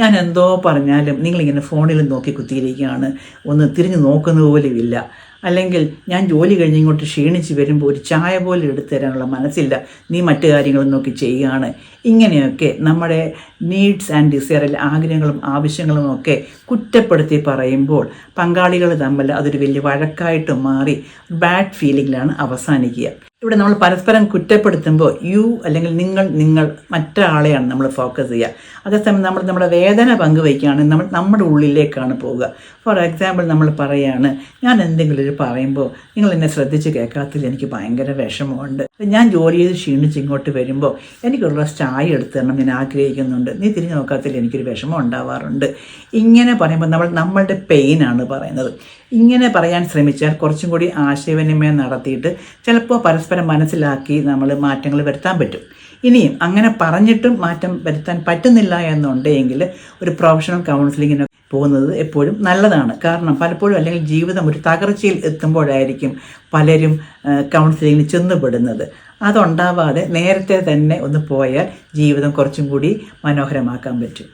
ഞാൻ എന്തോ പറഞ്ഞാലും നിങ്ങളിങ്ങനെ ഫോണിൽ നോക്കി കുത്തിയിരിക്കുകയാണ്, ഒന്ന് തിരിഞ്ഞു നോക്കുന്ന പോലുമില്ല. അല്ലെങ്കിൽ ഞാൻ ജോലി കഴിഞ്ഞ് ഇങ്ങോട്ട് ക്ഷീണിച്ച് വരുമ്പോൾ ഒരു ചായ പോലും എടുത്തു തരാനുള്ള മനസ്സില്ല, നീ മറ്റു കാര്യങ്ങളും നോക്കി ചെയ്യുകയാണ്. ഇങ്ങനെയൊക്കെ നമ്മുടെ നീഡ്സ് ആൻഡ് ഡിസയർ, ആഗ്രഹങ്ങളും ആവശ്യങ്ങളും ഒക്കെ കുറ്റപ്പെടുത്തി പറയുമ്പോൾ പങ്കാളികൾ തമ്മിൽ അതൊരു വലിയ വഴക്കായിട്ട് മാറി ബാഡ് ഫീലിങ്ങിലാണ് അവസാനിക്കുക. ഇവിടെ നമ്മൾ പരസ്പരം കുറ്റപ്പെടുത്തുമ്പോൾ അല്ലെങ്കിൽ നിങ്ങൾ മറ്റൊരാളെയാണ് നമ്മൾ ഫോക്കസ് ചെയ്യുക. അതേസമയം നമ്മൾ നമ്മുടെ വേദന പങ്കുവയ്ക്കുകയാണെങ്കിൽ നമ്മുടെ ഉള്ളിലേക്കാണ് പോവുക. ഫോർ എക്സാമ്പിൾ നമ്മൾ പറയുകയാണ്, ഞാൻ എന്തെങ്കിലും ഒരു പറയുമ്പോൾ നിങ്ങൾ എന്നെ ശ്രദ്ധിച്ച് കേൾക്കാത്തതിൽ എനിക്ക് ഭയങ്കര വിഷമമുണ്ട്. ഞാൻ ജോലി ചെയ്ത് ക്ഷീണിച്ച് ഇങ്ങോട്ട് വരുമ്പോൾ എനിക്കുള്ള ചായ എടുത്ത് തരണം ഞാൻ ആഗ്രഹിക്കുന്നുണ്ട്, നീ തിരിഞ്ഞു നോക്കാത്തതിൽ എനിക്കൊരു വിഷമം ഉണ്ടാവാറുണ്ട്. ഇങ്ങനെ പറയുമ്പോൾ നമ്മളുടെ പെയിനാണ് പറയുന്നത്. ഇങ്ങനെ പറയാൻ ശ്രമിച്ചാൽ കുറച്ചും കൂടി ആശയവിനിമയം നടത്തിയിട്ട് ചിലപ്പോൾ പരസ്പരം മനസ്സിലാക്കി നമ്മൾ മാറ്റങ്ങൾ വരുത്താൻ പറ്റും. ഇനിയും അങ്ങനെ പറഞ്ഞിട്ടും മാറ്റം വരുത്താൻ പറ്റുന്നില്ല എന്നുണ്ടെങ്കിൽ ഒരു പ്രൊഫഷണൽ കൗൺസിലിങ്ങിന് പോകുന്നത് എപ്പോഴും നല്ലതാണ്. കാരണം പലപ്പോഴും അല്ലെങ്കിൽ ജീവിതം ഒരു തകർച്ചയിൽ എത്തുമ്പോഴായിരിക്കും പലരും കൗൺസിലിങ്ങിന് ചെന്നുപെടുന്നത്. അതുണ്ടാവാതെ നേരത്തെ തന്നെ ഒന്ന് പോയാൽ ജീവിതം കുറച്ചും കൂടി മനോഹരമാക്കാൻ പറ്റും.